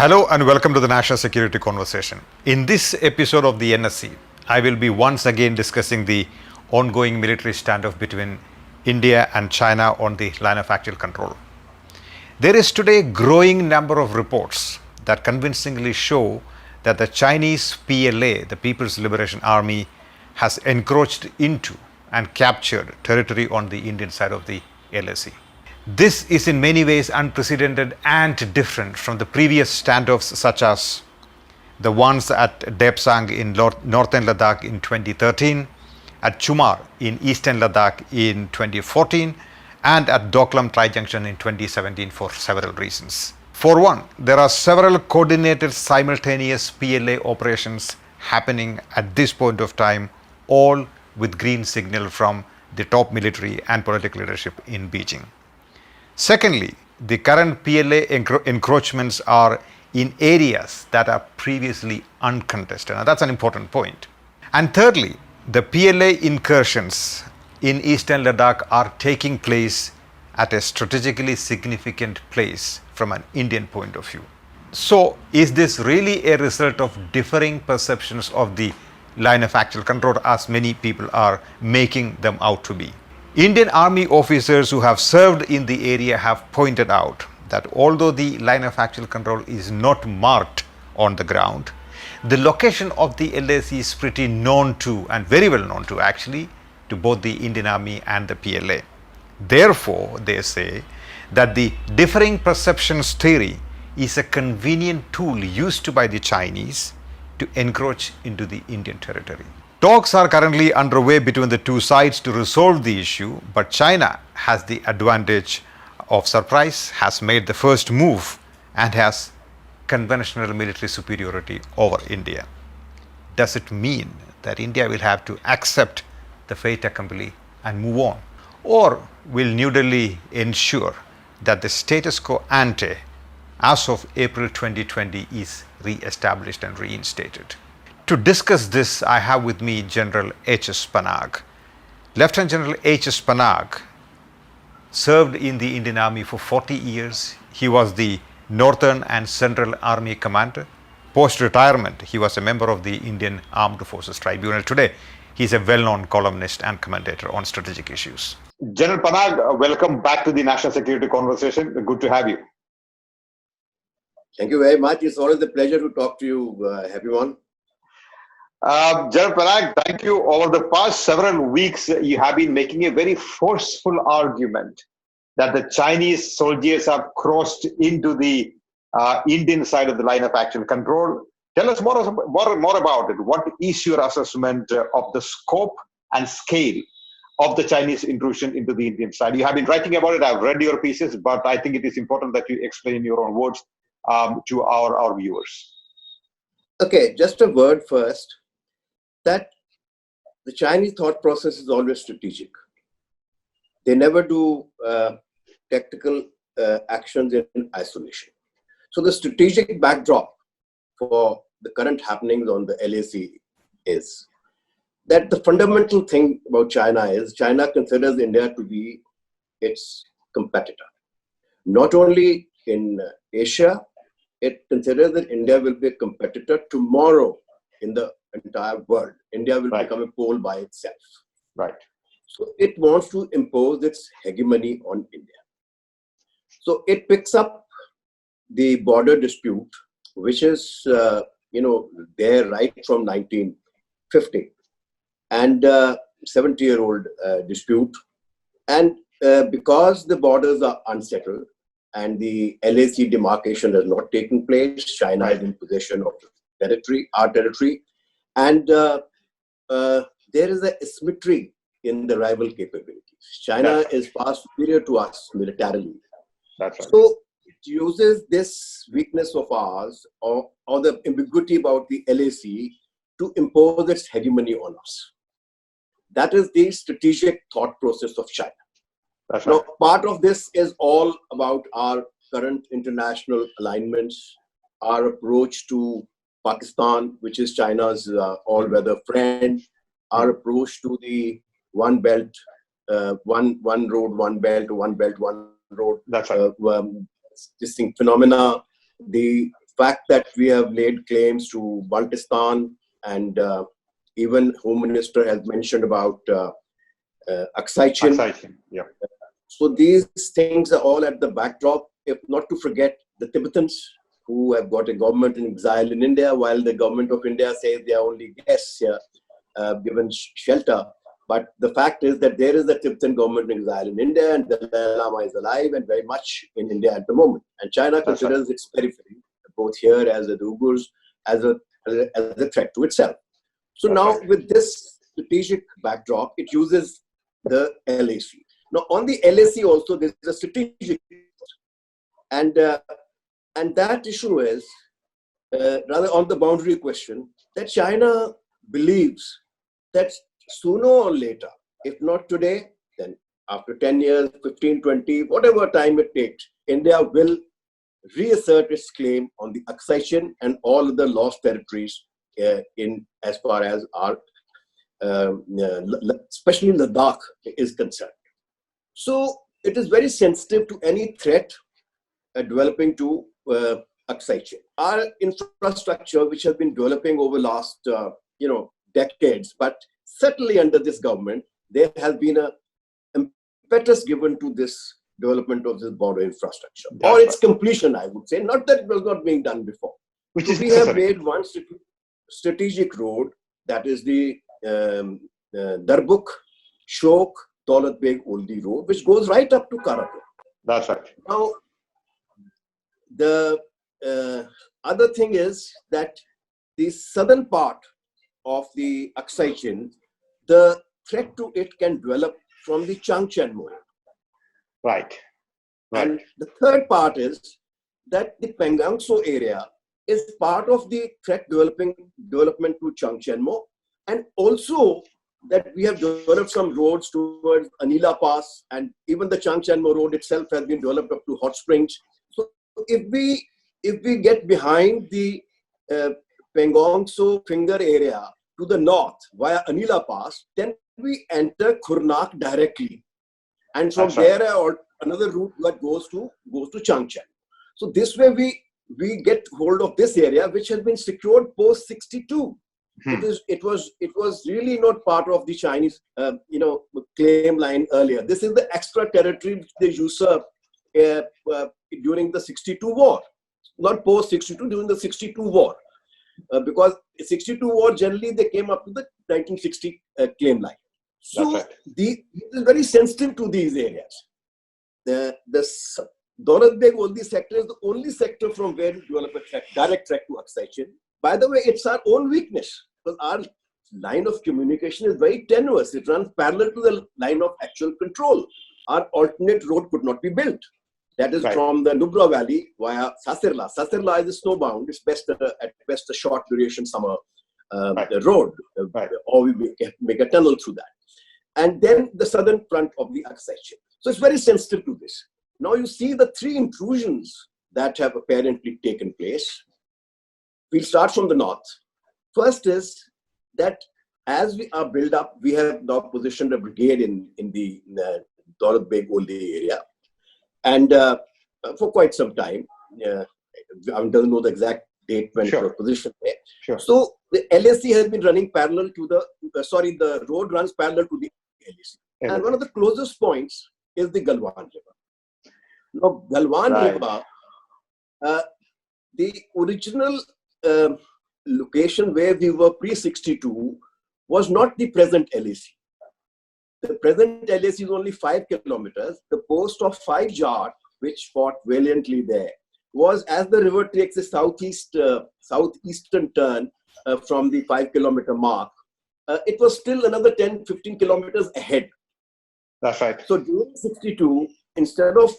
Hello and welcome to the National Security Conversation. In this episode of the NSC, I will be once again discussing the ongoing military standoff between India and China on the line of actual control. There is today a growing number of reports that convincingly show that the Chinese PLA, the People's Liberation Army, has encroached into and captured territory on the Indian side of the LAC. This is in many ways unprecedented and different from the previous standoffs such as the ones at Depsang in northern Ladakh in 2013, at Chumar in eastern Ladakh in 2014, and at Doklam Tri-Junction in 2017 for several reasons. For one, there are several coordinated simultaneous PLA operations happening at this point of time, all with green signal from the top military and political leadership in Beijing. Secondly, the current PLA encroachments are in areas that are previously uncontested. Now, that's an important point. And thirdly, the PLA incursions in eastern Ladakh are taking place at a strategically significant place from an Indian point of view. So, is this really a result of differing perceptions of the line of actual control as many people are making them out to be? Indian Army officers who have served in the area have pointed out that although the line of actual control is not marked on the ground, the location of the LAC is pretty known to and very well known to actually to both the Indian Army and the PLA. Therefore, they say that the differing perceptions theory is a convenient tool used by the Chinese to encroach into the Indian territory. Talks are currently underway between the two sides to resolve the issue, but China has the advantage of surprise, has made the first move, and has conventional military superiority over India. Does it mean that India will have to accept the fait accompli and move on? Or will New Delhi ensure that the status quo ante as of April 2020 is re-established and reinstated? To discuss this, I have with me General H.S. Panag. Lieutenant General H.S. Panag served in the Indian Army for 40 years. He was the Northern and Central Army Commander. Post-retirement, he was a member of the Indian Armed Forces Tribunal. Today, he is a well-known columnist and commentator on strategic issues. General Panag, welcome back to the National Security Conversation. Good to have you. Thank you very much. It's always a pleasure to talk to you, Happymon. General Panag, thank you. Over the past several weeks, you have been making a very forceful argument that the Chinese soldiers have crossed into the Indian side of the line of actual control. Tell us more about it. What is your assessment of the scope and scale of the Chinese intrusion into the Indian side? You have been writing about it. I've read your pieces, but I think it is important that you explain in your own words to our viewers. Okay, just a word first. That the Chinese thought process is always strategic. They never do tactical actions in isolation. So the strategic backdrop for the current happenings on the LAC is that the fundamental thing about China is China considers India to be its competitor. Not only in Asia, it considers that India will be a competitor tomorrow in the entire world. India will become a pole by itself. Right. So it wants to impose its hegemony on India. So it picks up the border dispute, which is, there right from 1950, and 70-year-old dispute. And because the borders are unsettled and the LAC demarcation has not taken place, China is in possession of territory, our territory, and there is a asymmetry in the rival capabilities. China is far superior to us militarily. That's right. So it uses this weakness of ours or the ambiguity about the LAC to impose its hegemony on us. That is the strategic thought process of China. That's right. Now, part of this is all about our current international alignments, our approach to Pakistan, which is China's all-weather friend, our approach to the one belt, one road, one belt, one belt, one road. That's right. This thing phenomena, the fact that we have laid claims to Baltistan, and even Home Minister has mentioned about Aksai-Chin. Yeah. So these things are all at the backdrop, if not to forget the Tibetans, who have got a government in exile in India, while the government of India says they are only guests here, given shelter. But the fact is that there is a Tibetan government in exile in India, and the Dalai Lama is alive and very much in India at the moment. And China considers its periphery, both here as the Uyghurs, as a threat to itself. So now with this strategic backdrop, it uses the LAC. Now on the LAC also, there's a strategic, and that issue is, rather on the boundary question, that China believes that sooner or later, if not today, then after 10 years, 15, 20, whatever time it takes, India will reassert its claim on the Aksai-Chin and all of the lost territories in as far as our, especially Ladakh is concerned. So it is very sensitive to any threat developing to Aksai-Chin. Our infrastructure, which has been developing over last decades, but certainly under this government, there has been an impetus given to this development of this border infrastructure, or its completion, I would say. Not that it was not being done before. Which so is we have made one strategic road, that is the Darbuk, Shok, Daulat Beg Oldi road, which goes right up to Karapur. That's right. Now, the other thing is that the southern part of the Aksai-Chin, the threat to it can develop from the Changchenmo. Right. And the third part is that the Pangangso area is part of the threat development to Changchenmo, and also that we have developed some roads towards Anila Pass, and even the Changchenmo road itself has been developed up to Hot Springs. So if we get behind the Pangangso finger area to the north via Anila Pass, then we enter Khurnak directly, and from there another route that goes to Changchen. So this way we get hold of this area, which has been secured post 62. It was really not part of the Chinese claim line earlier. This is the extra territory which they usurped during the 62 war, not post 62, during the 62 war. Because 62 war, generally they came up to the 1960 claim line. So it is very sensitive to these areas. The Daulat Beg Oldi sector is the only sector from where we develop a direct threat to Aksai-Chin. By the way, it's our own weakness, because our line of communication is very tenuous. It runs parallel to the line of actual control. Our alternate road could not be built. That is from the Nubra Valley via Sasirla. Sasirla is snowbound. It's at best a short duration summer road, or we make a tunnel through that. And then the southern front of the Aksai-Chin. So it's very sensitive to this. Now you see the three intrusions that have apparently taken place. We'll start from the north. First is that as we are built up, we have now positioned a brigade in the Daulat Beg Oldi area. And for quite some time, I don't know the exact date when it was positioned there. So the LAC has been running parallel to the road runs parallel to the LAC. And one of the closest points is the Galwan River. Now, Galwan River, the original location where we were pre-62 was not the present LAC. The present LAC is only 5 kilometers. The post of 5 Jat, which fought valiantly there, was as the river takes a southeastern turn from the 5-kilometer mark, it was still another 10-15 kilometers ahead. That's right. So during 62, instead of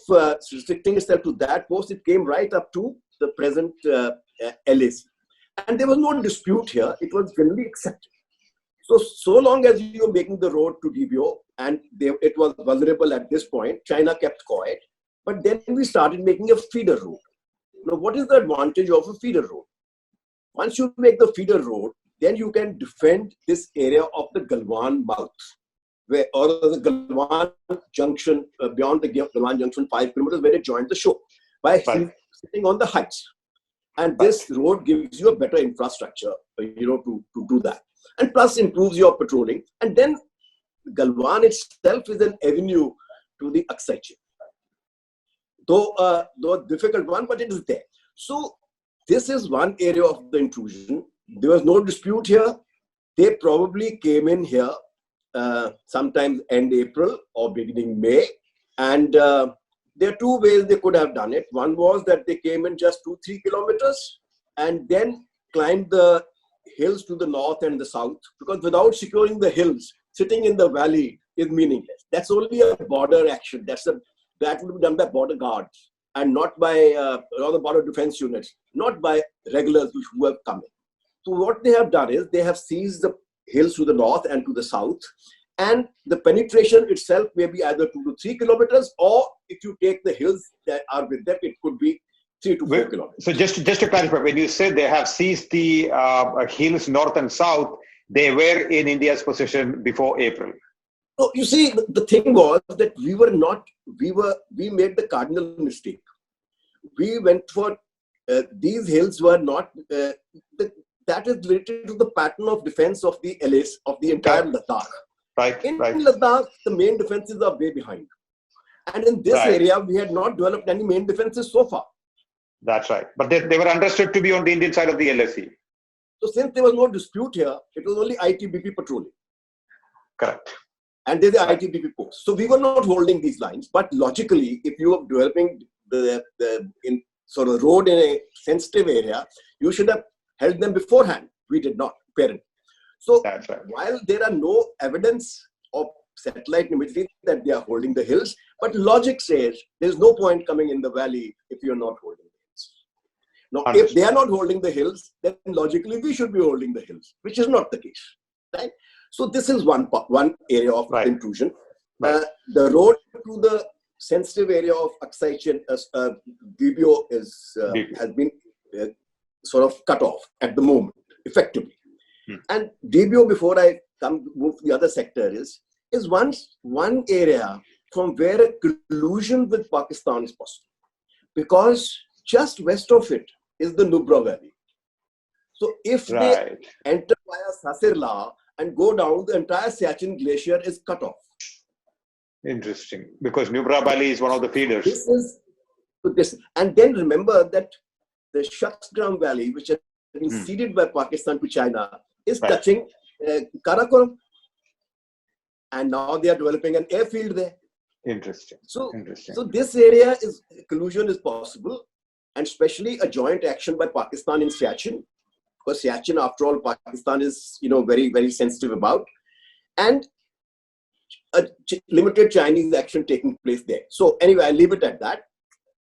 restricting itself to that post, it came right up to the present LAC. And there was no dispute here. It was generally accepted. So long as you were making the road to DBO, and it was vulnerable at this point, China kept quiet. But then we started making a feeder road. Now, what is the advantage of a feeder road? Once you make the feeder road, then you can defend this area of the Galwan mouth, or the Galwan junction, beyond the Galwan junction, 5 kilometers, where it joins the shore, by sitting on the heights. And this road gives you a better infrastructure, to do that. And plus improves your patrolling. And then Galwan itself is an avenue to the Aksai chain. Though a difficult one, but it is there. So this is one area of the intrusion. There was no dispute here. They probably came in here sometime end April or beginning May. And there are two ways they could have done it. One was that they came in just 2-3 kilometers and then climbed the hills to the north and the south, because without securing the hills, sitting in the valley is meaningless. That's only a border action. That will be done by border guards and not by the border defense units, not by regulars who have come in. So what they have done is they have seized the hills to the north and to the south, and the penetration itself may be either 2 to 3 kilometers, or if you take the hills that are with them, it could be 3 to 4 kilometers. So just to clarify, when you say they have seized the hills north and south, they were in India's possession before April. So you see, the thing was that we made the cardinal mistake. We went for these hills were not that is related to the pattern of defense of the LAs of the entire Ladakh. In Ladakh, the main defenses are way behind. And in this area, we had not developed any main defenses so far. That's right. But they were understood to be on the Indian side of the LAC. So since there was no dispute here, it was only ITBP patrolling. Correct. And there's the ITBP post. So we were not holding these lines. But logically, if you are developing the road in a sensitive area, you should have held them beforehand. We did not, apparently. So while there are no evidence of satellite imagery that they are holding the hills, but logic says there's no point coming in the valley if you're not holding the hills. Now, if they are not holding the hills, then logically we should be holding the hills, which is not the case. Right? So this is one area of intrusion. The road to the sensitive area of Aksai chain, VBO has been sort of cut off at the moment, effectively. And DBO, before I move to the other sector, is one area from where a collusion with Pakistan is possible. Because just west of it is the Nubra Valley. So if they enter via Sasirla and go down, the entire Siachen Glacier is cut off. Interesting. Because Nubra Valley is one of the feeders. And then remember that the Shaksgram Valley, which has been ceded by Pakistan to China, is touching Karakoram. And now they are developing an airfield there. Interesting. So this area collusion is possible, and especially a joint action by Pakistan in Siachen, because Siachen, after all, Pakistan is very, very sensitive about, and a limited Chinese action taking place there. So anyway, I'll leave it at that.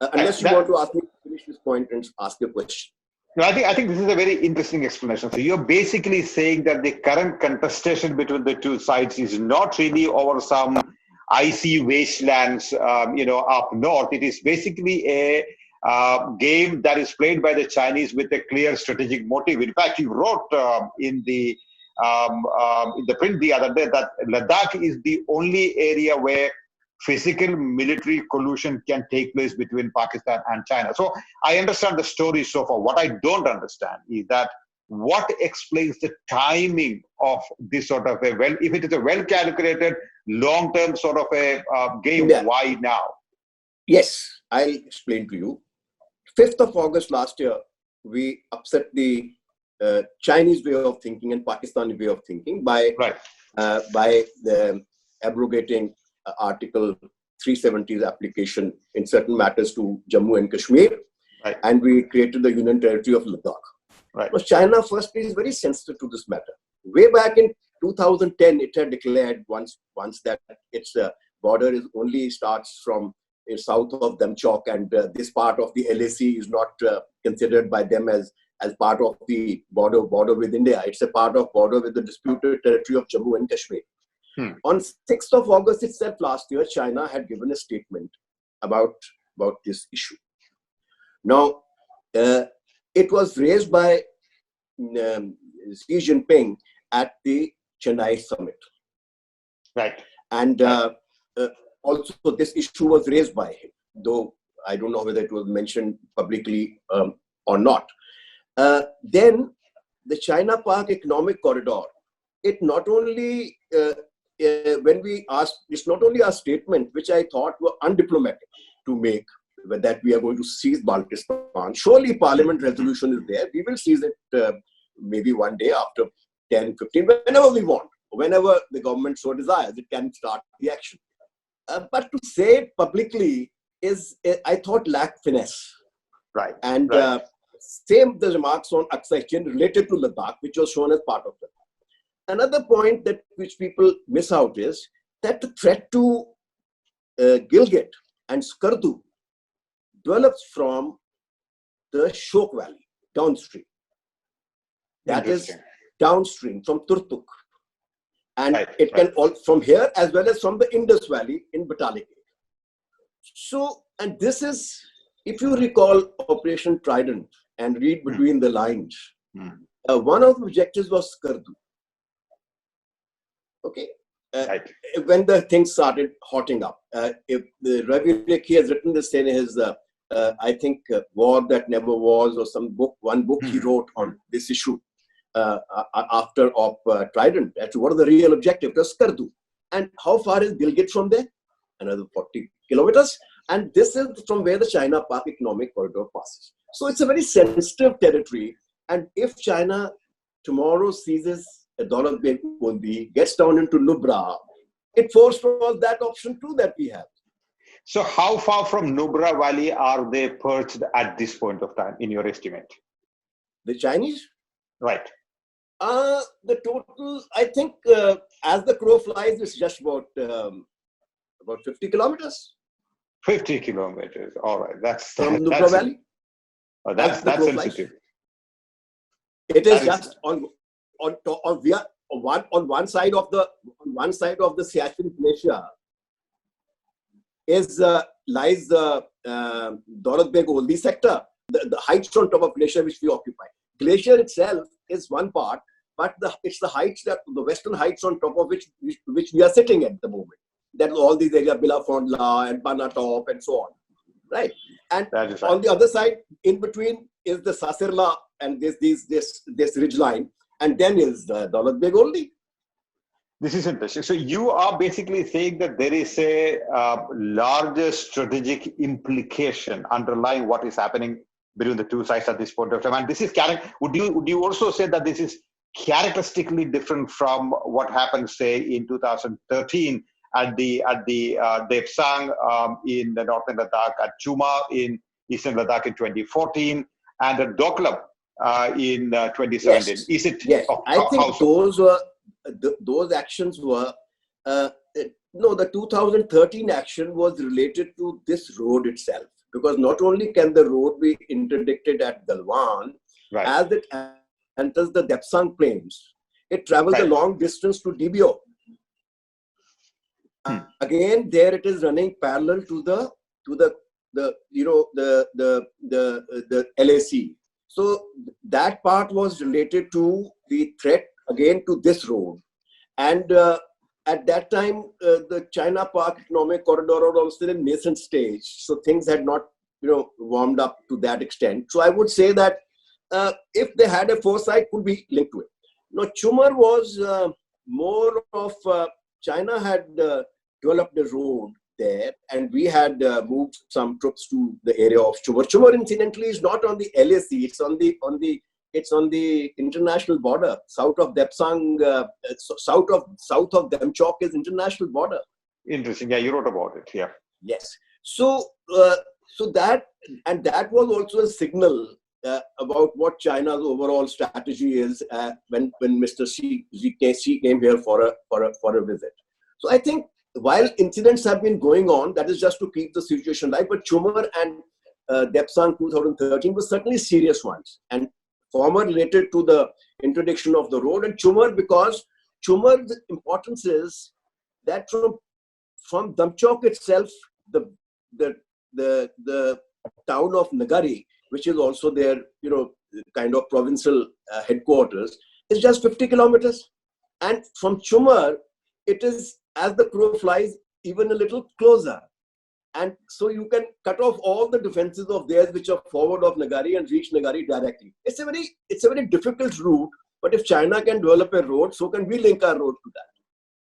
Unless you want to ask me to finish this point and ask your question. No, I think this is a very interesting explanation. So you're basically saying that the current contestation between the two sides is not really over some icy wastelands, up north. It is basically a game that is played by the Chinese with a clear strategic motive. In fact, you wrote in the print the other day that Ladakh is the only area where physical military collusion can take place between Pakistan and China. So I understand the story so far. What I don't understand is that what explains the timing of this sort of if it is a well-calculated, long-term sort of a game, why now? Yes, I'll explain to you. 5th of August last year, we upset the Chinese way of thinking and Pakistani way of thinking by abrogating Article 370's application in certain matters to Jammu and Kashmir, and we created the Union Territory of Ladakh. Because China, firstly, is very sensitive to this matter. Way back in 2010, it had declared once that its border only starts from south of Damchok, and this part of the LAC is not considered by them as part of the border with India. It's a part of border with the disputed territory of Jammu and Kashmir. On 6th of August itself last year, China had given a statement about this issue. Now, it was raised by Xi Jinping at the Chennai summit. And also this issue was raised by him, though I don't know whether it was mentioned publicly or not. Then the China Park Economic Corridor, it not only, when we asked, it's not only a statement which I thought were undiplomatic to make, that we are going to seize Baltistan. Surely Parliament resolution is there. We will seize it maybe one day after 10, 15, whenever we want. Whenever the government so desires, it can start the action. But to say it publicly is, I thought, lack finesse. Right. And right. Same the remarks on Aksai Chin related to Ladakh, which was shown as part of it. Another point that which people miss out is that the threat to Gilgit and Skardu develops from the Shok Valley downstream. That is downstream from Turtuk. And it can all from here as well as from the Indus Valley in Batalik. So, and this is, if you recall Operation Trident and read between the lines, one of the objectives was Skardu. Okay. When the things started hotting up, if the Ravi Rekhi has written this in his, I think, War That Never Was, or one book he wrote on this issue after Trident, as to what are the real objectives of Skardu. And how far is Gilgit from there? Another 40 kilometers. And this is from where the China Park Economic Corridor passes. So it's a very sensitive territory. And if China tomorrow seizes Daulat Beg Ondi, gets down into Nubra, it forestalls that option too that we have. So how far from Nubra Valley are they perched at this point of time, in your estimate? The Chinese? Right. The total, I think, as the crow flies, it's just about 50 kilometers. 50 kilometers. All right. That's from Nubra Valley. That's sensitive. It is just on one side of the Siachen Glacier lies the Daulat Beg Oldi sector, the heights on top of glacier which we occupy. Glacier itself is one part, but it's the heights, the western heights on top of which we are sitting at the moment. That all these areas, Bilafondla and Banatop and so on, right? And on the other side, in between, is the Sasirla and this ridge line, and then is the Daulat Beg Oldi. This is interesting. So you are basically saying that there is a larger strategic implication underlying what is happening between the two sides at this point of time. And this is would you also say that this is characteristically different from what happened, say, in 2013 at the Depsang in the northern Ladakh, at Chuma in eastern Ladakh in 2014, and at Doklam in 2017? Yes. Is it? Yes. I think those actions were no. The 2013 action was related to this road itself, because not only can the road be interdicted at Galwan, as it enters the Depsang plains, it travels a long distance to DBO. Again, there it is running parallel to the LAC. So that part was related to the threat again to this road. And at that time, the China Park Economic Corridor was still in nascent stage. So things had not, warmed up to that extent. So I would say that if they had a foresight, could be linked to it. Now, Chumar was more of, China had developed a road there, and we had moved some troops to the area of Chumar. Chumar, incidentally, is not on the LAC. It's on the international border, south of Depsang, south of Demchok is international border. Interesting. Yeah, you wrote about it. Yeah. Yes. So that was also a signal about what China's overall strategy is when Mr. Xi came here for a visit. So I think while incidents have been going on, that is just to keep the situation light. But Chumar and Depsang 2013 were certainly serious ones, and former related to the interdiction of the road, and Chumar, because Chumar's importance is that from Damchok itself, the town of Nagari, which is also their kind of provincial headquarters, is just 50 kilometers, and from Chumar it is, as the crow flies, even a little closer. And so you can cut off all the defenses of theirs which are forward of Nagari and reach Nagari directly. It's a very difficult route, but if China can develop a road, so can we link our road to that.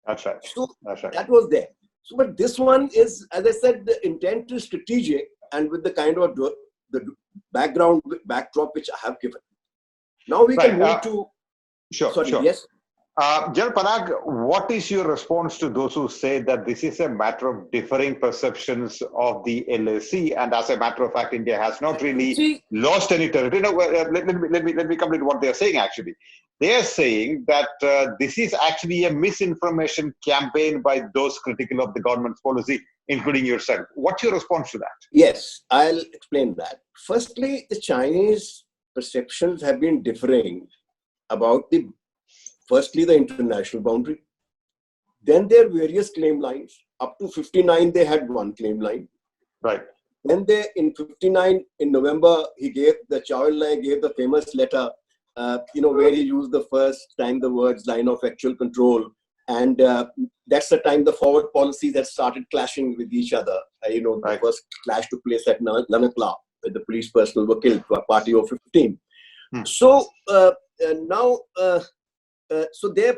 That's right. So That's right. that was there. So, but this one is, as I said, the intent is strategic and with the kind of the backdrop which I have given. Now we can move to. Sure. Yes. General Panag, what is your response to those who say that this is a matter of differing perceptions of the LAC, and as a matter of fact, India has not really lost any territory? No, let me complete what they are saying. Actually, they are saying that this is actually a misinformation campaign by those critical of the government's policy, including yourself. What's your response to that? Yes, I'll explain that. Firstly, the Chinese perceptions have been differing about firstly, the international boundary. Then their various claim lines. Up to 59, they had one claim line. Right. Then in 59, in November, Chow Il-Lai gave the famous letter, where he used the first time the words line of actual control. And that's the time the forward policies had started clashing with each other. Right. The first clash took place at Lanakla, where the police personnel were killed, a party of 15. So now... so they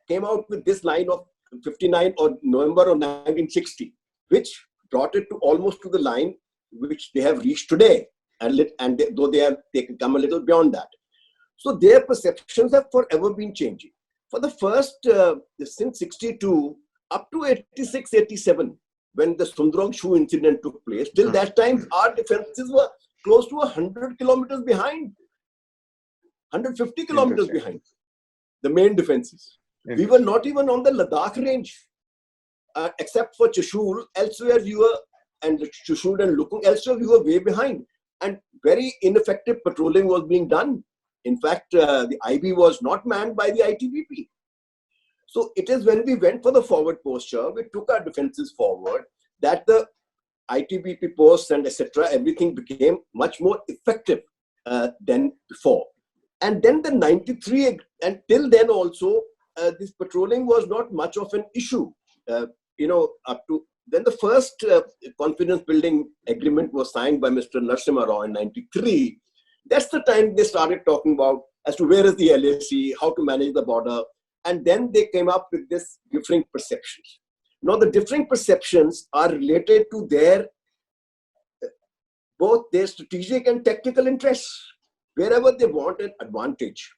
came out with this line of 59 or November of 1960, which brought it to almost to the line which they have reached today, though they come a little beyond that. So their perceptions have forever been changing. For the first, since 62 up to 86, 87, when the Sundrang Shu incident took place, till that time our defenses were close to 100 kilometers behind, 150 kilometers behind the main defenses. We were not even on the Ladakh range, except for Chushul. Elsewhere we were, and Chushul and Lukung, elsewhere we were way behind. And very ineffective patrolling was being done. In fact, the IB was not manned by the ITBP. So it is when we went for the forward posture, we took our defenses forward, that the ITBP posts and etc., everything became much more effective than before. And then the 93, and till then also, this patrolling was not much of an issue. Up to then the first confidence building agreement was signed by Mr. Narasimha Rao in 93. That's the time they started talking about as to where is the LAC, how to manage the border. And then they came up with this differing perceptions. Now the differing perceptions are related to both their strategic and tactical interests. Wherever they want an advantage.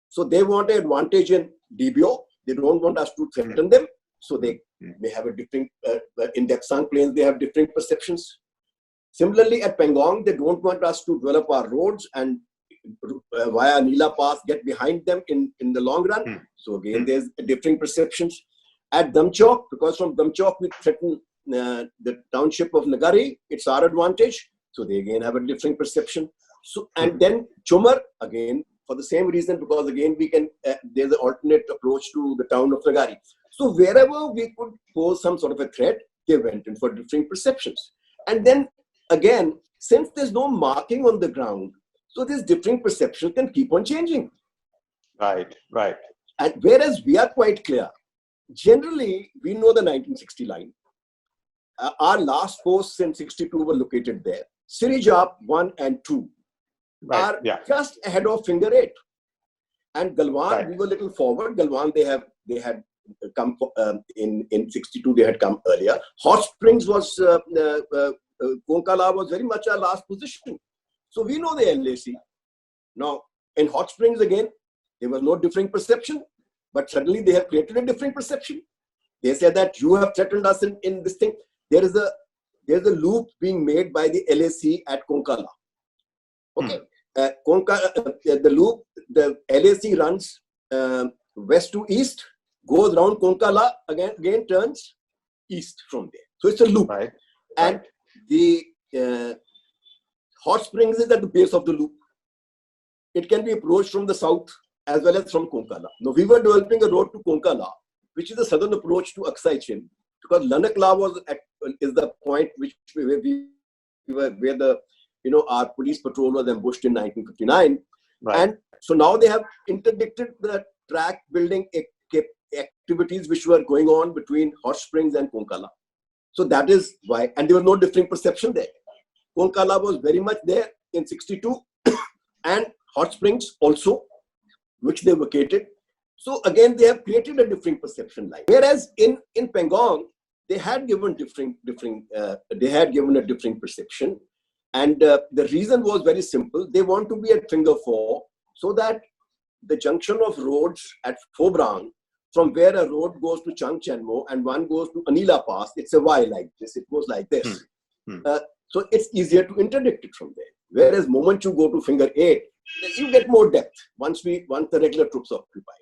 So they want an advantage in DBO. They don't want us to threaten them. So they may have a different, in Deksang plains, they have different perceptions. Similarly, at Pangong, they don't want us to develop our roads and via Nila Pass get behind them in the long run. So again, there's different perceptions. At Damchok, because from Damchok we threaten the township of Nagari, it's our advantage. So they again have a different perception. So, and then Chumar, again, for the same reason, because again, there's an alternate approach to the town of Nagari. So wherever we could pose some sort of a threat, they went in for different perceptions. And then again, since there's no marking on the ground, so these different perceptions can keep on changing. Right. And whereas we are quite clear, generally, we know the 1960 line. Our last posts in 62 were located there. Sirijap 1 and 2. Are just ahead of Finger 8. And Galwan, we were a little forward. Galwan, they had come in 62, they had come earlier. Hot Springs was, Konkala was very much our last position. So we know the LAC. Now, in Hot Springs again, there was no differing perception, but suddenly they have created a differing perception. They said that you have threatened us in this thing. There's a loop being made by the LAC at Konkala. Okay, the loop, the LAC runs west to east, goes around Konkala, again turns east from there. So it's a loop. Right. And the Hot Springs is at the base of the loop. It can be approached from the south as well as from Konkala. Now we were developing a road to Konkala, which is the southern approach to Aksai Chin, because Lanakla is the point where our police patrol was ambushed in 1959. Right. And so now they have interdicted the track building activities which were going on between Hot Springs and Konkala. So that is why, and there was no differing perception there. Kolkata was very much there in 62 and Hot Springs also, which they vacated. So again, they have created a differing perception line. Whereas in Pangong, they had given a differing perception. And the reason was very simple. They want to be at Finger 4 so that the junction of roads at Phobrang, from where a road goes to Changchenmo and one goes to Anila Pass, it's a Y like this, it goes like this. So it's easier to interdict it from there. Whereas moment you go to Finger 8, you get more depth once the regular troops occupy.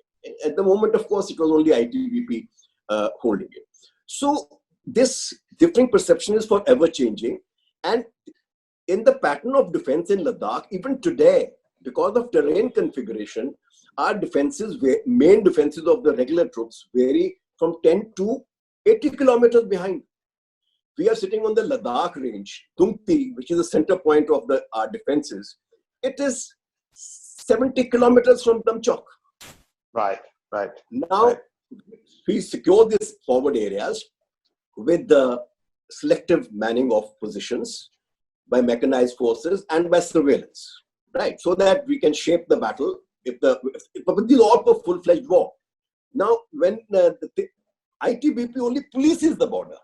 At the moment, of course, it was only ITBP holding it. So this differing perception is forever changing. And in the pattern of defense in Ladakh, even today, because of terrain configuration, our defenses, main defenses of the regular troops vary from 10 to 80 kilometers behind. We are sitting on the Ladakh range, Tungti, which is the center point of our defenses. It is 70 kilometers from Damchok. Right. Now, we secure these forward areas with the selective manning of positions by mechanized forces and by surveillance, right? So that we can shape the battle. But these are all for full-fledged war. Now, when the ITBP only polices the border,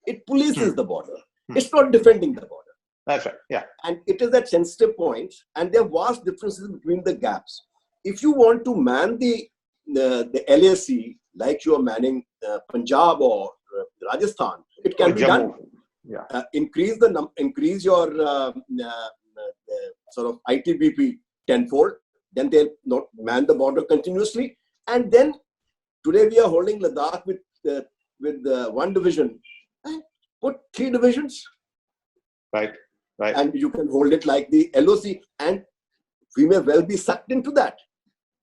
it polices the border. It's not defending the border. That's right. Yeah. And it is at sensitive points, and there are vast differences between the gaps. If you want to man the LAC like you are manning Punjab or Rajasthan, it can be done. Yeah. Increase your sort of ITBP tenfold, then they'll not man the border continuously. And then today we are holding Ladakh with one division. Put 3 divisions. Right. And you can hold it like the LOC, and we may well be sucked into that.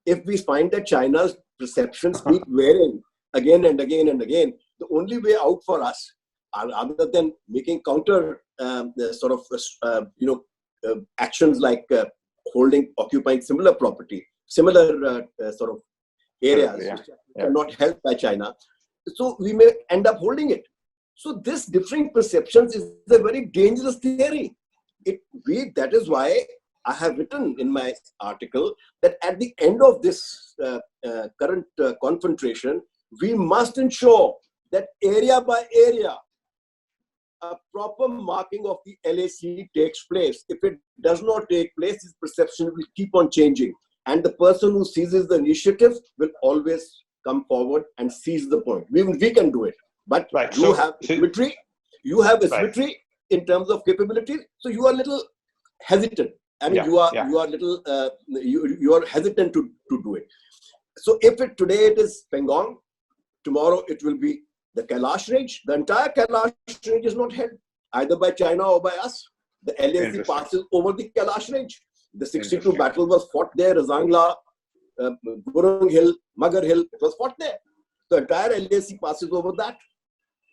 If we find that China's perceptions keep varying again and again and again, the only way out for us, other than making counter actions like occupying similar property, similar sort of areas which are not held by China, so we may end up holding it. So this differing perceptions is a very dangerous theory. That is why I have written in my article that at the end of this current confrontation, we must ensure that area by area, a proper marking of the LAC takes place. If it does not take place, his perception will keep on changing. And the person who seizes the initiative will always come forward and seize the point. We can do it. But you have asymmetry in terms of capability. So you are a little hesitant. I mean, you are hesitant to do it. So if today it is Pangong, tomorrow it will be the Kailash range. The entire Kailash range is not held either by China or by us. The LAC passes over the Kailash range. The 62 battle was fought there. Razangla, Gurung Hill, Magar Hill, it was fought there. The entire LAC passes over that.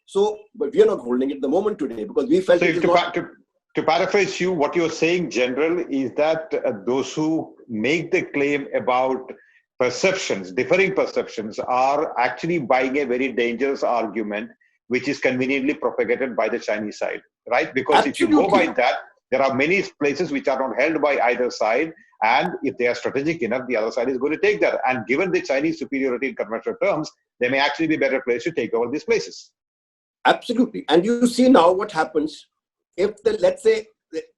So, but we are not holding it the moment today because we felt to paraphrase you, what you're saying, General, is that those who make the claim about perceptions, differing perceptions, are actually buying a very dangerous argument, which is conveniently propagated by the Chinese side, right? Because if you go by that, there are many places which are not held by either side. And if they are strategic enough, the other side is going to take that. And given the Chinese superiority in conventional terms, they may actually be better placed to take over these places. Absolutely. And you see now what happens if let's say,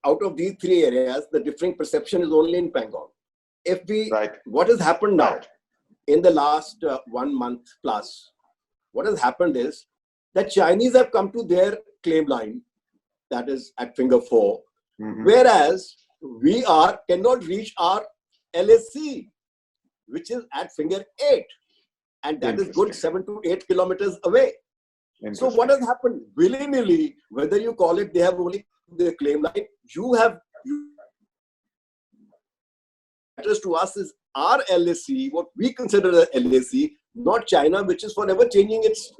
out of these 3 areas, the differing perception is only in Pangong. What has happened now in the last 1 month plus, what has happened is that Chinese have come to their claim line, that is at Finger 4, whereas we cannot reach our LAC, which is at Finger 8, and that is good 7 to 8 kilometers away. So what has happened? Willy-nilly, whether you call it, they have only the claim line. Matters to us is our LAC, what we consider the LAC, not China, which is forever changing its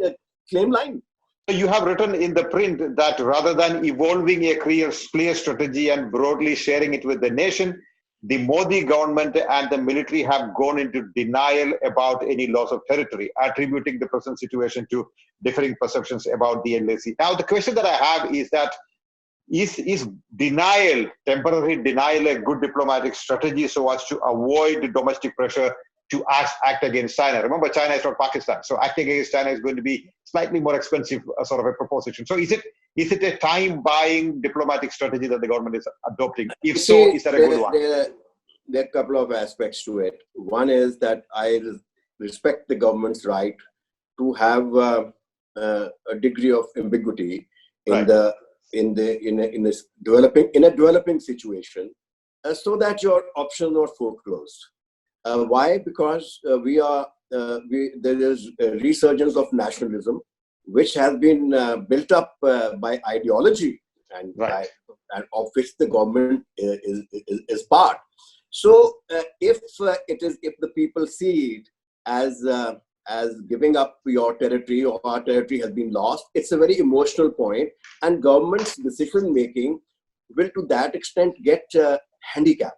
claim line. You have written in the print that rather than evolving a clear strategy and broadly sharing it with the nation, the Modi government and the military have gone into denial about any loss of territory, attributing the present situation to differing perceptions about the LAC. Now, the question that I have is that is denial, temporary denial, a good diplomatic strategy so as to avoid domestic pressure to act against China? Remember, China is not Pakistan, so acting against China is going to be slightly more expensive sort of a proposition. So is it a time-buying diplomatic strategy that the government is adopting? If so, is that a good one? There are a couple of aspects to it. One is that I respect the government's right to have a degree of ambiguity in Right. in this developing situation, so that your options are foreclosed. Why? Because there is a resurgence of nationalism, which has been built up by ideology and Right. and of which the government is part. So if the people see it as giving up your territory or our territory has been lost, it's a very emotional point, and government's decision making will to that extent get handicapped.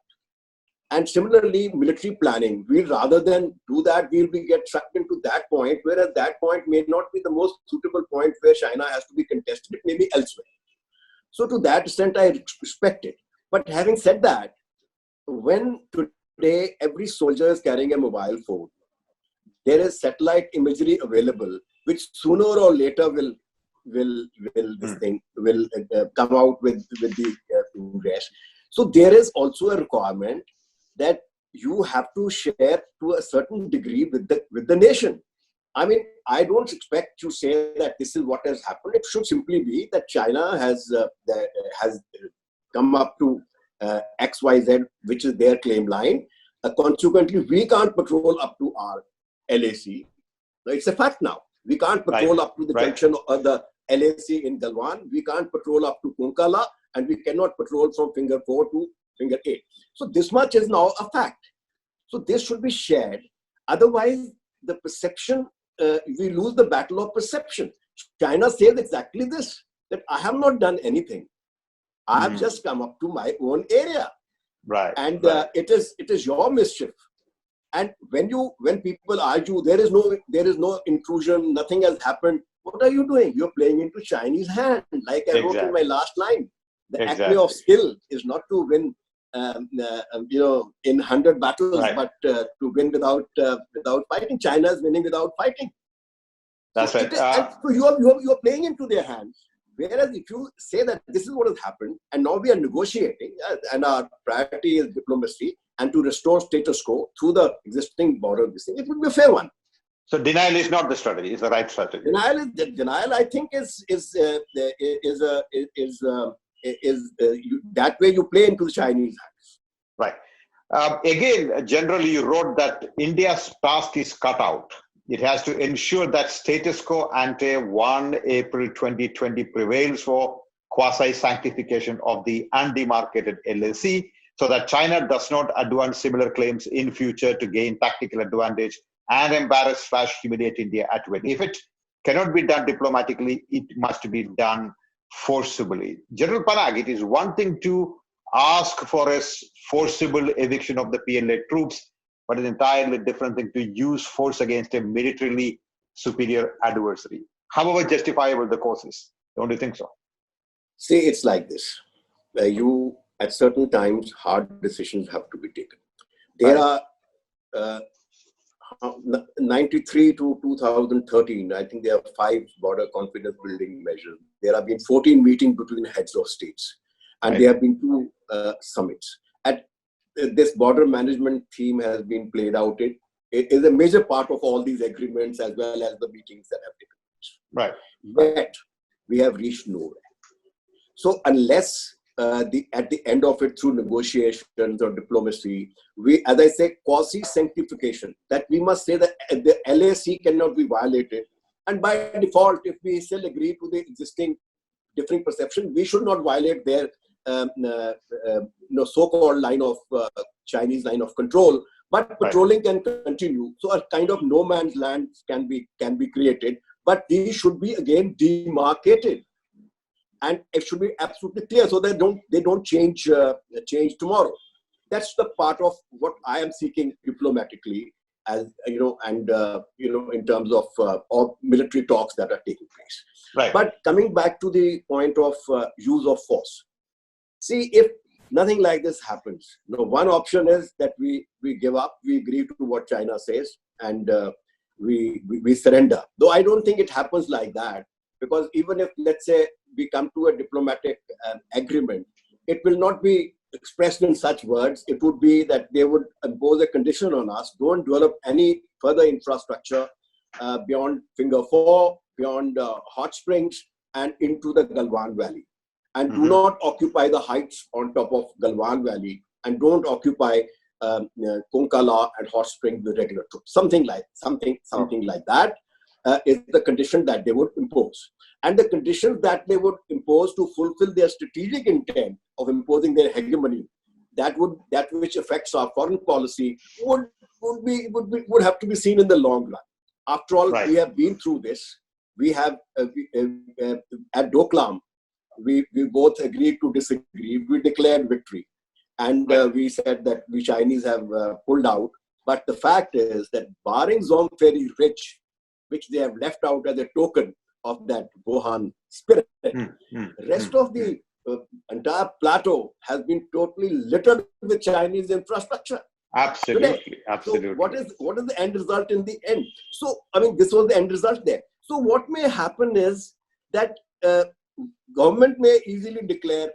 And similarly, military planning, rather than do that, we'll get trapped into that point, whereas that point may not be the most suitable point where China has to be contested, it may be elsewhere. So to that extent, I respect it. But having said that, when today every soldier is carrying a mobile phone, there is satellite imagery available, which sooner or later will come out with the ingress. So there is also a requirement that you have to share to a certain degree with the nation. I mean, I don't expect to say that this is what has happened. It should simply be that China has come up to XYZ, which is their claim line. Consequently, we can't patrol up to our LAC. It's a fact now. We can't patrol up to the junction of the LAC in Galwan. We can't patrol up to Konkala, and we cannot patrol from finger 4 to finger 8. So this much is now a fact. So this should be shared. Otherwise, the perception, we lose the battle of perception. China says exactly this, that I have not done anything. I have just come up to my own area. Right. And it is your mischief. And when people argue there is no intrusion, nothing has happened, what are you doing? You're playing into Chinese hand, like I wrote in my last line. The acme of skill is not to win in 100 battles, but to win without fighting. China is winning without fighting. That's right. So you're playing into their hands. Whereas if you say that this is what has happened, and now we are negotiating, and our priority is diplomacy, and to restore status quo through the existing border, it would be a fair one. So denial is not the strategy; it's the right strategy. Denial, I think, is that way you play into the Chinese hands. Right. Again, generally, you wrote that India's task is cut out. It has to ensure that status quo ante 1 April 2020 prevails for quasi-sanctification of the undemarcated LAC, so that China does not advance similar claims in future to gain tactical advantage and embarrass/humiliate India at will. If it cannot be done diplomatically, it must be done forcibly. General Panag, it is one thing to ask for a forcible eviction of the PLA troops, but an entirely different thing to use force against a militarily superior adversary. However justifiable the cause is. Don't you think so? See, it's like this. At certain times, hard decisions have to be taken. There are 93 to 2013, I think there are 5 border confidence building measures. There have been 14 meetings between heads of states, and there have been 2 summits. This border management theme has been played out. It is a major part of all these agreements as well as the meetings that have taken place. Right. Yet, we have reached nowhere. So unless at the end of it through negotiations or diplomacy, as I say, quasi-sanctification, that we must say that the LAC cannot be violated. And by default, if we still agree to the existing differing perception, we should not violate their so-called line of Chinese line of control, but patrolling can continue. So a kind of no man's land can be created, but these should be again demarcated, and it should be absolutely clear so they don't change tomorrow. that's the part of what I am seeking diplomatically, as you know, and in terms of military talks that are taking place. Right. But coming back to the point of use of force, see, if nothing like this happens, one option is that we give up, we agree to what China says, and we surrender. Though I don't think it happens like that, because even if, let's say, we come to a diplomatic agreement, it will not be expressed in such words. It would be that they would impose a condition on us: don't develop any further infrastructure beyond Finger 4, beyond hot springs, and into the Galwan Valley. And do not occupy the heights on top of Galwan Valley, and don't occupy Konkala and hot springs with regular troops. Something like that is the condition that they would impose. And the conditions that they would impose to fulfill their strategic intent of imposing their hegemony, that which affects our foreign policy, would have to be seen in the long run. After all, we have been through this. We have at Doklam, we both agreed to disagree. We declared victory, and we said that we Chinese have pulled out. But the fact is that barring Zongferi Ridge, which they have left out as a token of that Wuhan spirit, rest of the entire plateau has been totally littered with Chinese infrastructure. Absolutely, Today. absolutely. So what is the end result in the end? So I mean, this was the end result there. So what may happen is that government may easily declare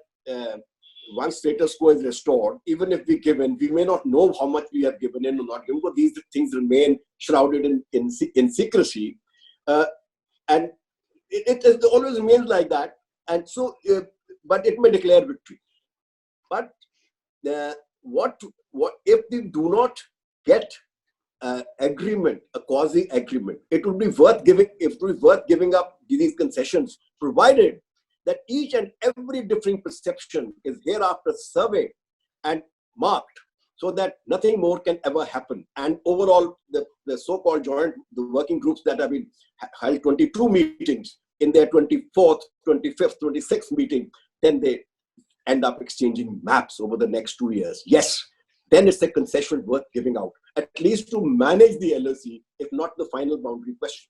once status quo is restored, even if we give in, we may not know how much we have given in or not given, because these things remain shrouded in secrecy, and it always remains like that. And so, but it may declare victory. But what if we do not get agreement, a quasi-agreement? It would be worth giving up these concessions, provided that each and every differing perception is hereafter surveyed and marked, so that nothing more can ever happen. And overall, the so-called joint, the working groups that have been held 22 meetings, in their 24th, 25th, 26th meeting, then they end up exchanging maps over the next 2 years. Yes, then it's a concession worth giving out, at least to manage the LOC, if not the final boundary question.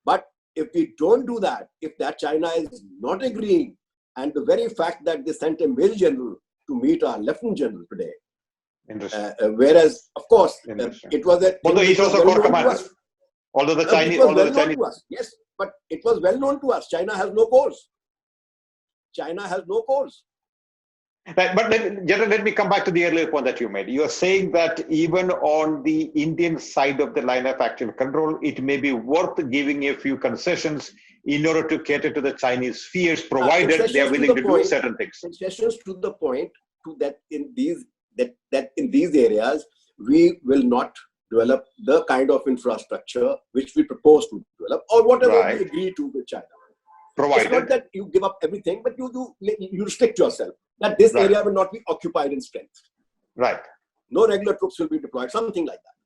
But if we don't do that, if that China is not agreeing, and the very fact that they sent a Major General to meet our Lieutenant General today, whereas, of course, it was a... Although he's also core commander. Although the Chinese... Yes, but it was well known to us. China has no cores. China has no cores. Right, but General, let me come back to the earlier point that you made. You are saying that even on the Indian side of the line of actual control, it may be worth giving a few concessions in order to cater to the Chinese fears, provided they are willing to do certain things. Concessions to the point that in these areas, we will not develop the kind of infrastructure which we propose to develop, or whatever we agree to with China. Provided. It's not that you give up everything, but you restrict yourself, that this area will not be occupied in strength. Right. No regular troops will be deployed, something like that.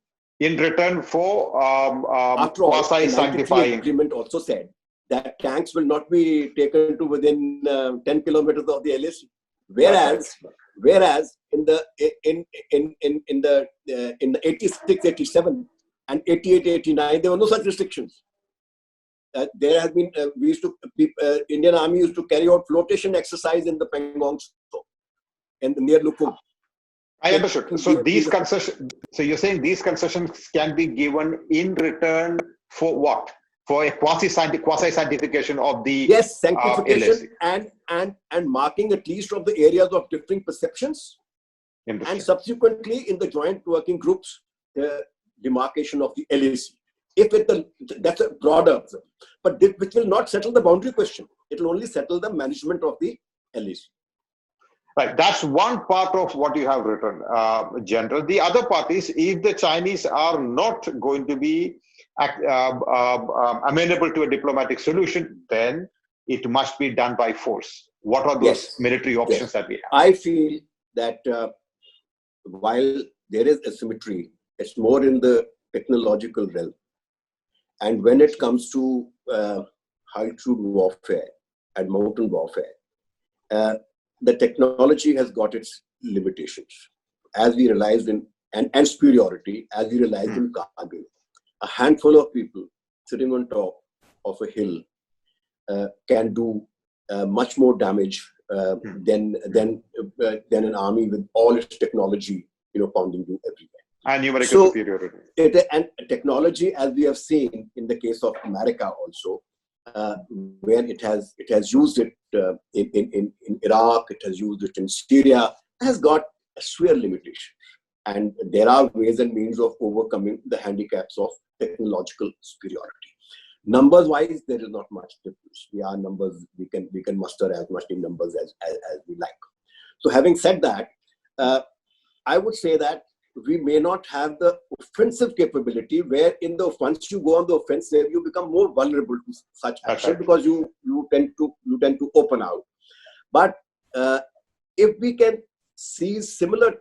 In return for after all, quasi-sanctifying. The agreement also said that tanks will not be taken to within 10 kilometers of the LAC. Whereas in the 86, 87 and 88, 89, there were no such restrictions. There has been Indian Army used to carry out flotation exercise in the Pangong and near Lukum. I understood. So these concessions. So you're saying these concessions can be given in return for what? For a quasi-sanctification of the sanctification and marking at least of the areas of differing perceptions, and subsequently in the joint working groups, the demarcation of the LAC. That's a broader, but which will not settle the boundary question. It will only settle the management of the LAC. Right, that's one part of what you have written, General. The other part is, if the Chinese are not going to be amenable to a diplomatic solution, then it must be done by force. What are those military options that we have? I feel that while there is asymmetry, it's more in the technological realm. And when it comes to high-altitude warfare and mountain warfare, the technology has got its limitations. as we realized and superiority, as we realized in Kargil. A handful of people sitting on top of a hill can do much more damage than an army with all its technology, pounding you everywhere. And numerical superiority. And technology, as we have seen in the case of America also, where it has used it in Iraq, it has used it in Syria, has got a severe limitation. And there are ways and means of overcoming the handicaps of technological superiority. Numbers wise, there is not much difference. We are numbers, we can muster as much in numbers as we like. So having said that, I would say that we may not have the offensive capability where once you go on the offensive, you become more vulnerable to such action because you tend to open out. But if we can seize similar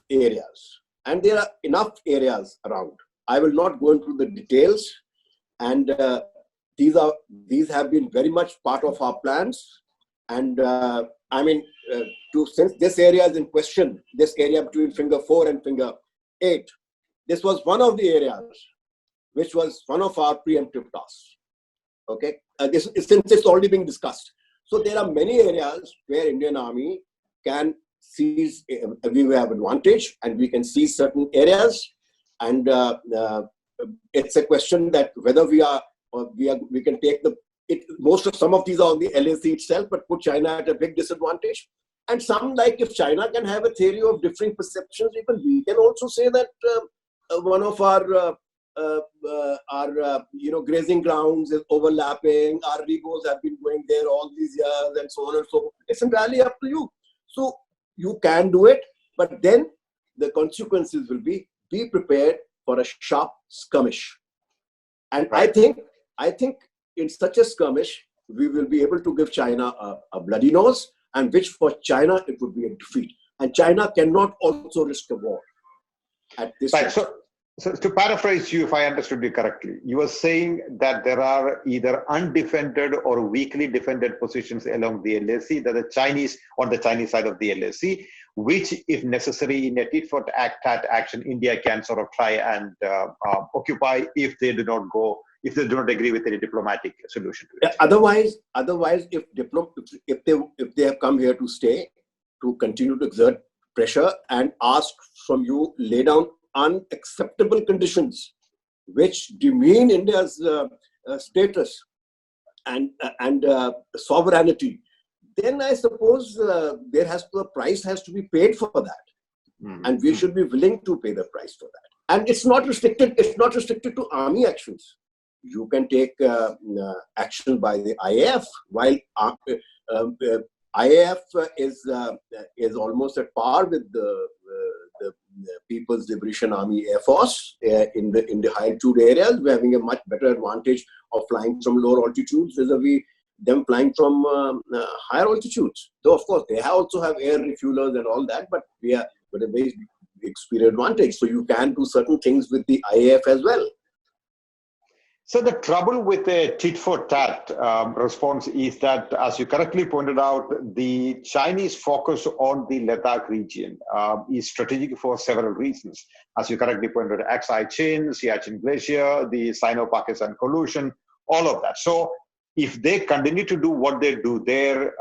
areas, and there are enough areas around, I will not go into the details, and these have been very much part of our plans. And since this area is in question, this area between finger 4 and finger 8, this was one of the areas which was one of our preemptive tasks. Okay, since it's already being discussed. So there are many areas where Indian Army can seize, we have advantage, and we can seize certain areas. And it's a question that whether we can take some of these are on the LAC itself, but put China at a big disadvantage. And some, like if China can have a theory of differing perceptions, even we can also say that one of our grazing grounds is overlapping. Our Regos have been going there all these years, and so on and so forth. It's entirely up to you. So you can do it, but then the consequences will be prepared for a sharp skirmish. And right. I think in such a skirmish, we will be able to give China a bloody nose, and which for China, it would be a defeat. And China cannot also risk a war at this time. So to paraphrase you, if I understood you correctly, you were saying that there are either undefended or weakly defended positions along the LAC, that the Chinese, on the Chinese side of the LAC, which, if necessary, in a tit-for-tat action, India can sort of try and occupy if they do not agree with any diplomatic solution to it. Otherwise, if they have come here to stay, to continue to exert pressure and ask from you, lay down unacceptable conditions which demean India's status and sovereignty, then I suppose the price has to be paid for that, and we should be willing to pay the price for that. And it's not restricted. It's not restricted to army actions. You can take action by the IAF, while IAF is almost at par with the People's Liberation Army Air Force in the high altitude areas. We're having a much better advantage of flying from lower altitudes vis-a-vis them flying from higher altitudes. Though of course they also have air refuelers and all that, but we are with a very big speed advantage. So you can do certain things with the IAF as well. So the trouble with a tit-for-tat response is that, as you correctly pointed out, the Chinese focus on the Ladakh region is strategic for several reasons. As you correctly pointed out, Aksai Chin, Siachen Glacier, the Sino-Pakistan collusion, all of that. So if they continue to do what they do there,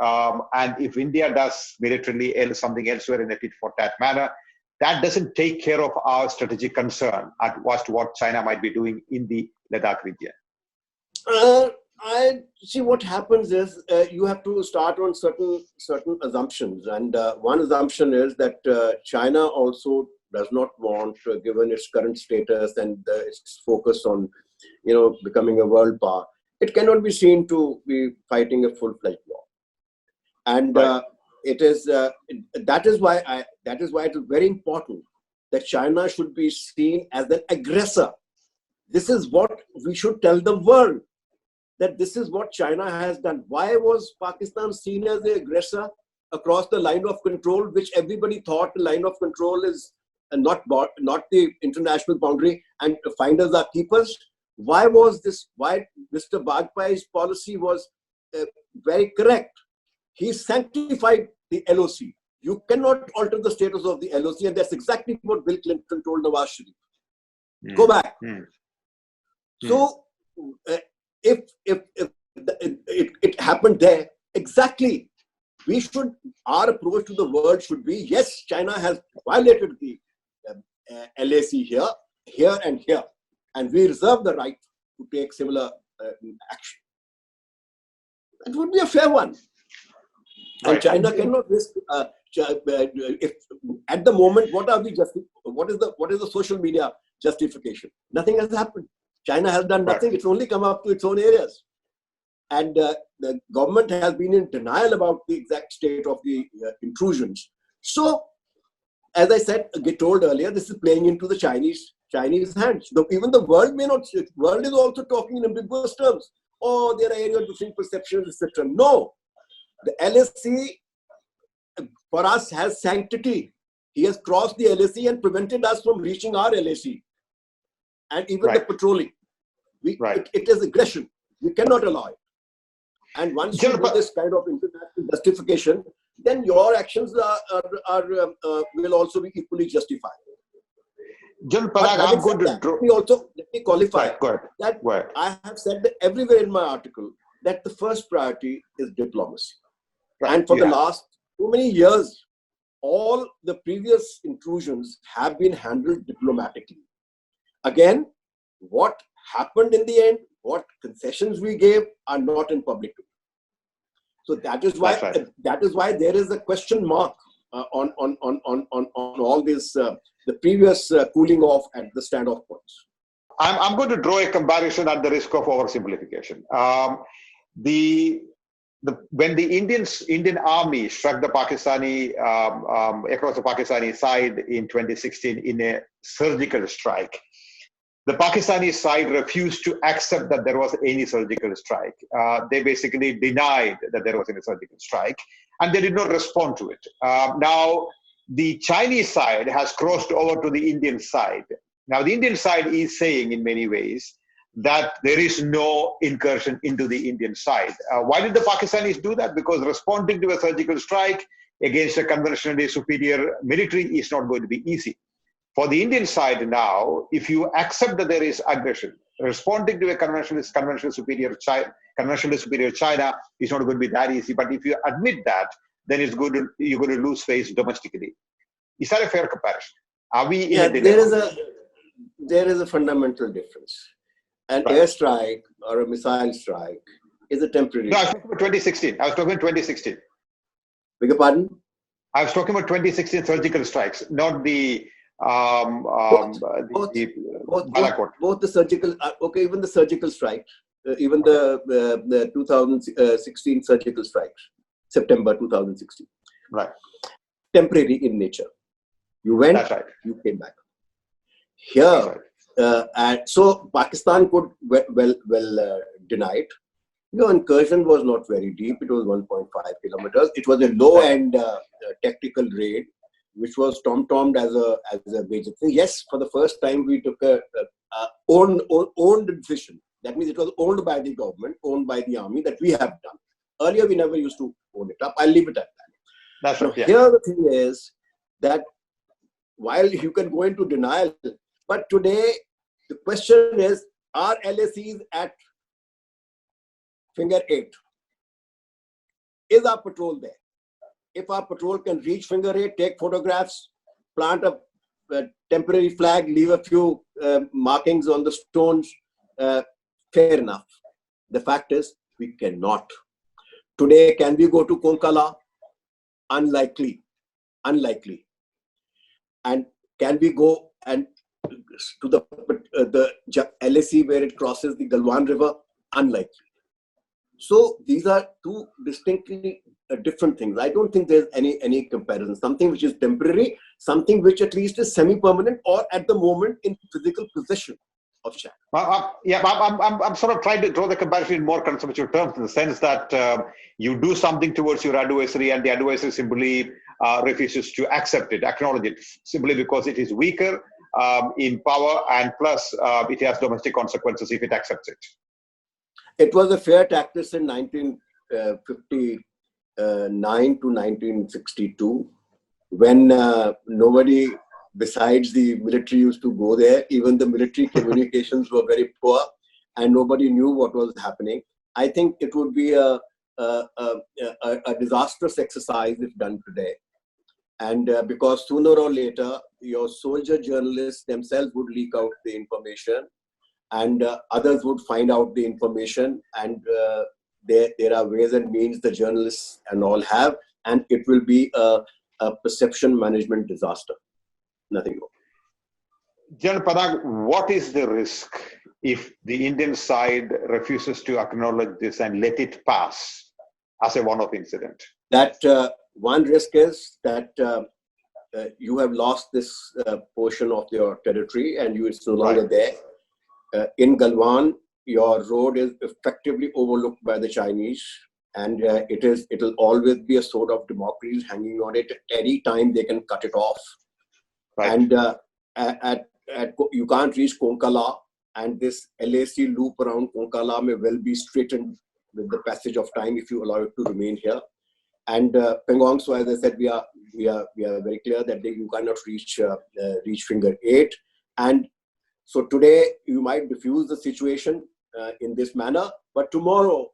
and if India does militarily something elsewhere in a tit-for-tat manner, that doesn't take care of our strategic concern as to what China might be doing in the Ladakh region. I see what happens is you have to start on certain assumptions, and one assumption is that China also does not want, given its current status and its focus on, becoming a world power, it cannot be seen to be fighting a full-fledged war, and right. That is why it is very important that China should be seen as an aggressor. This is what we should tell the world, that this is what China has done. Why was Pakistan seen as the aggressor across the line of control, which everybody thought the line of control is not the international boundary and finders are keepers? Why was this? Why Mr. Bajpayee's policy was very correct. He sanctified the LOC. You cannot alter the status of the LOC, and that's exactly what Bill Clinton told Nawaz Sharif. Go back. So, if it happened there, exactly, our approach to the world should be, yes, China has violated the LAC here, and here, and we reserve the right to take similar action. That would be a fair one. And Right. China cannot risk. If at the moment, what is the social media justification? Nothing has happened. China has done nothing. Right. It's only come up to its own areas, and the government has been in denial about the exact state of the intrusions. So, as I said, told earlier, this is playing into the Chinese hands. Even the world may not. The world is also talking in ambiguous terms. Oh, there are areas of different perceptions, etc. No, the LSC for us has sanctity. He has crossed the LSC and prevented us from reaching our LSC, and even the patrolling. It is aggression. We cannot allow it. And once you do this kind of international justification, then your actions will also be equally justified. General Panag, I'm going to draw. Let me qualify that I have said that everywhere in my article that the first priority is diplomacy. And for the last so many years, all the previous intrusions have been handled diplomatically. Again, what happened in the end, what concessions we gave are not in public. So that is why there is a question mark on all this, the previous cooling off at the standoff points. I'm going to draw a comparison at the risk of oversimplification. When the Indian army struck the Pakistani across the Pakistani side in 2016 in a surgical strike, the Pakistani side refused to accept that there was any surgical strike. They basically denied that there was any surgical strike, and they did not respond to it. Now, the Chinese side has crossed over to the Indian side. Now, the Indian side is saying in many ways that there is no incursion into the Indian side. Why did the Pakistanis do that? Because responding to a surgical strike against a conventionally superior military is not going to be easy. For the Indian side now, if you accept that there is aggression, responding to a conventionally superior China is not going to be that easy. But if you admit that, then you're going to lose face domestically. Is that a fair comparison? Are we in a dilemma? There is a fundamental difference. An airstrike or a missile strike is a temporary. No, I was talking about 2016. Beg your pardon? I was talking about 2016 surgical strikes, not the both the surgical. Even the surgical strike, even the 2016 surgical strikes, September 2016. Right. Temporary in nature. You went. That's right. You came back. Here. And so Pakistan could well deny it. Incursion was not very deep. It was 1.5 kilometers. It was a low-end tactical raid, which was tom-tommed as a major thing. Yes, for the first time we took a owned decision. That means it was owned by the government, owned by the army, that we have done. Earlier we never used to own it up. I'll leave it at that. That's right. Here the thing is that while you can go into denial, but today the question is, are LACs at finger 8? Is our patrol there? If our patrol can reach finger 8, take photographs, plant a temporary flag, leave a few markings on the stones, fair enough. The fact is, we cannot. Today, can we go to Konkala? Unlikely. And can we go and to the LAC where it crosses the Galwan River? Unlikely. So these are two distinctly different things. I don't think there's any comparison. Something which is temporary, something which at least is semi-permanent or at the moment in physical possession of China. I'm sort of trying to draw the comparison in more conceptual terms, in the sense that you do something towards your adversary and the adversary simply refuses to accept it, acknowledge it, simply because it is weaker in power, and plus it has domestic consequences if it accepts it. It was a fair tactic in 1959 to 1962 when nobody besides the military used to go there. Even the military communications were very poor, and nobody knew what was happening. I think it would be a disastrous exercise if done today. And because sooner or later, your soldier journalists themselves would leak out the information, and others would find out the information, and there are ways and means the journalists and all have, and it will be a perception management disaster. Nothing more. General Panag, what is the risk if the Indian side refuses to acknowledge this and let it pass as a one-off incident? That one risk is that you have lost this portion of your territory and it's no longer there. In Galwan, your road is effectively overlooked by the Chinese, and it'll always be a sword of Damocles hanging on it. Any time they can cut it off. Right. And you can't reach Konkala, and this LAC loop around Konkala may well be straightened with the passage of time if you allow it to remain here. And Pangong, so as I said, we are very clear that you cannot reach Finger 8. And so today you might diffuse the situation in this manner, but tomorrow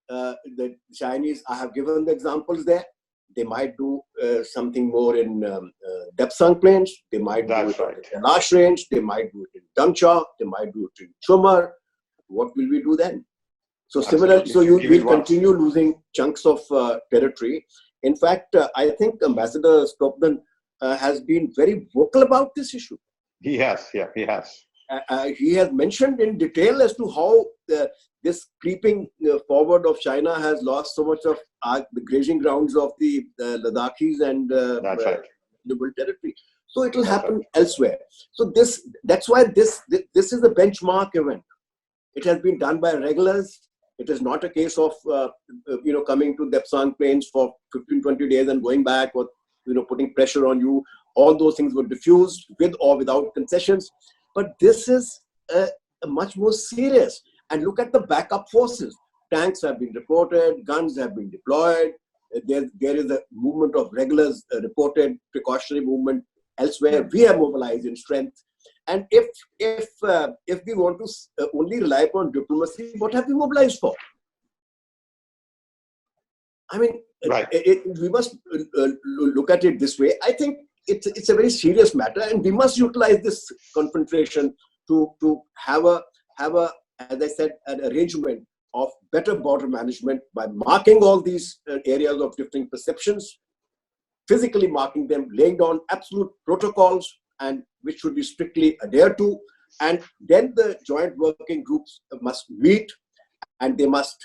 the Chinese, I have given the examples there. They might do something more in Depsang Plains. They might do it in the Lash Range. They might do it in Damcha. They might do it in Chumar. What will we do then? So similarly, so you will continue losing chunks of territory. In fact, I think Ambassador Stopden has been very vocal about this issue. He has, yeah, he has. He has mentioned in detail as to how this creeping forward of China has lost so much of the grazing grounds of the Ladakhis and renewable territory. So it will happen elsewhere. So that's why this is a benchmark event. It has been done by regulars. It is not a case of coming to Depsang Plains for 15-20 days and going back, or putting pressure on you. All those things were diffused with or without concessions. But this is much more serious. And look at the backup forces. Tanks have been reported, guns have been deployed. There is a movement of regulars reported, precautionary movement elsewhere. We have mobilized in strength. And if we want to only rely upon diplomacy, what have we mobilized for? I mean, we must look at it this way. I think it's a very serious matter, and we must utilize this confrontation to have a, as I said, an arrangement of better border management by marking all these areas of differing perceptions, physically marking them, laying down absolute protocols, and which should be strictly adhered to. And then the joint working groups must meet, and they must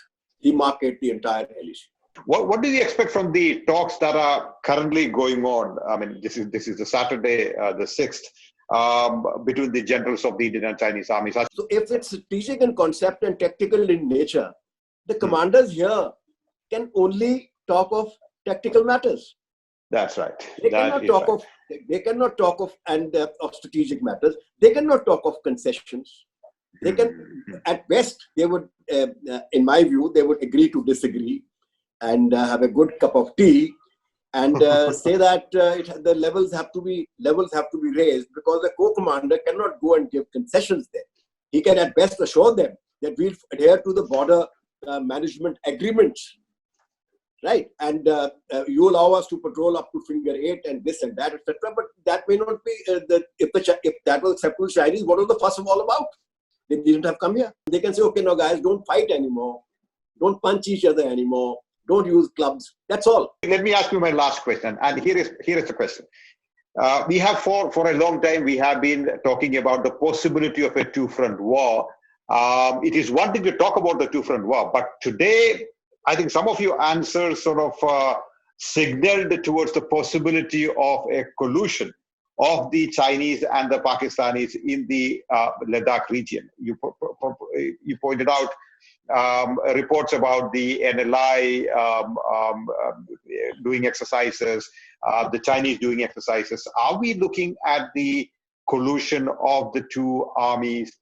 demarcate the entire LEC. What do you expect from the talks that are currently going on? I mean, this is the Saturday, the 6th, between the generals of the Indian and Chinese armies. So if it's strategic in concept and tactical in nature, the commanders here can only talk of tactical matters. That's right. They cannot talk of strategic matters. They cannot talk of concessions. They can, at best, they would, in my view, they would agree to disagree and have a good cup of tea and say that the levels have to be raised, because the co-commander cannot go and give concessions there. He can at best assure them that we'll adhere to the border management agreements, right? And you allow us to patrol up to Finger 8 and this and that, etc. But that may not be if that was acceptable to Chinese. What was the fuss of all about? They didn't have come here. They can say, okay, no guys, don't fight anymore, don't punch each other anymore. Don't use clubs. That's all. Let me ask you my last question. And here is the question. We have for a long time, we have been talking about the possibility of a two-front war. It is one thing to talk about the two-front war, but today, I think some of your answers sort of signaled towards the possibility of a collusion of the Chinese and the Pakistanis in the Ladakh region. You pointed out reports about the NLI doing exercises, the Chinese doing exercises. Are we looking at the collusion of the two armies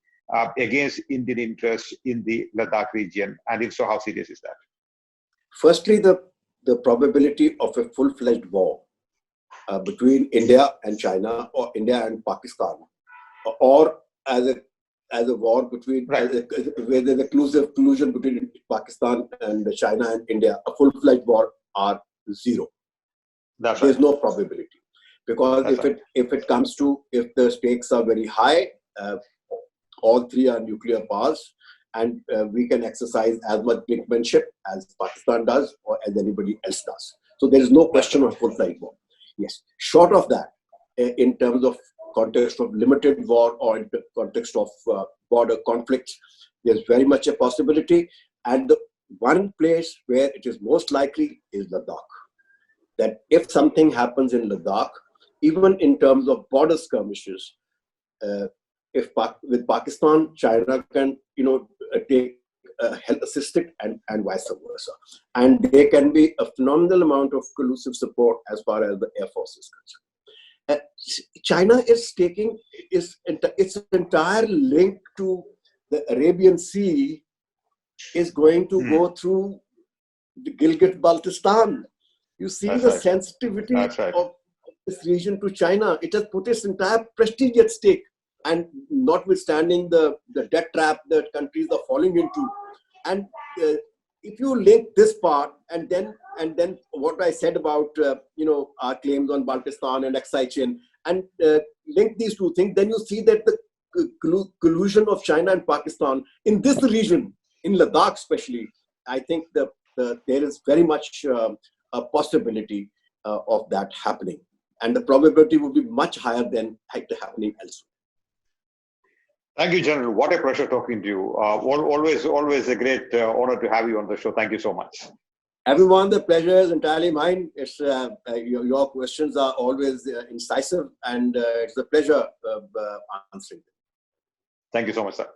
against Indian interests in the Ladakh region? And if so, how serious is that? Firstly, the probability of a full-fledged war between India and China, or India and Pakistan, or as a war between, Right. where there's a collusion between Pakistan and China and India, a full-fledged war, are zero. That's There's right. no probability, because That's if it comes to, if the stakes are very high, all three are nuclear powers, and we can exercise as much brinkmanship as Pakistan does or as anybody else does. So there is no question of full-fledged war. Yes, short of that, in terms of context of limited war or in the context of border conflicts, there's very much a possibility. And the one place where it is most likely is Ladakh. That if something happens in Ladakh, even in terms of border skirmishes, with Pakistan, China can, take help assist it, and vice versa. And there can be a phenomenal amount of collusive support as far as the Air Force is concerned. China is taking its entire link to the Arabian Sea is going to go through the Gilgit-Baltistan. You see That's the right. sensitivity That's right. of this region to China. It has put its entire prestige at stake. And notwithstanding the debt trap that countries are falling into. And if you link this part and then what I said about our claims on Baltistan and Aksai-Chin, and link these two things, then you see that the collusion of China and Pakistan in this region, in Ladakh especially, I think there is very much a possibility of that happening, and the probability would be much higher than it happening elsewhere. Thank you, General. What a pleasure talking to you. Always a great honor to have you on the show. Thank you so much. Everyone, the pleasure is entirely mine. It's your questions are always incisive, and it's a pleasure answering them. Thank you so much, sir.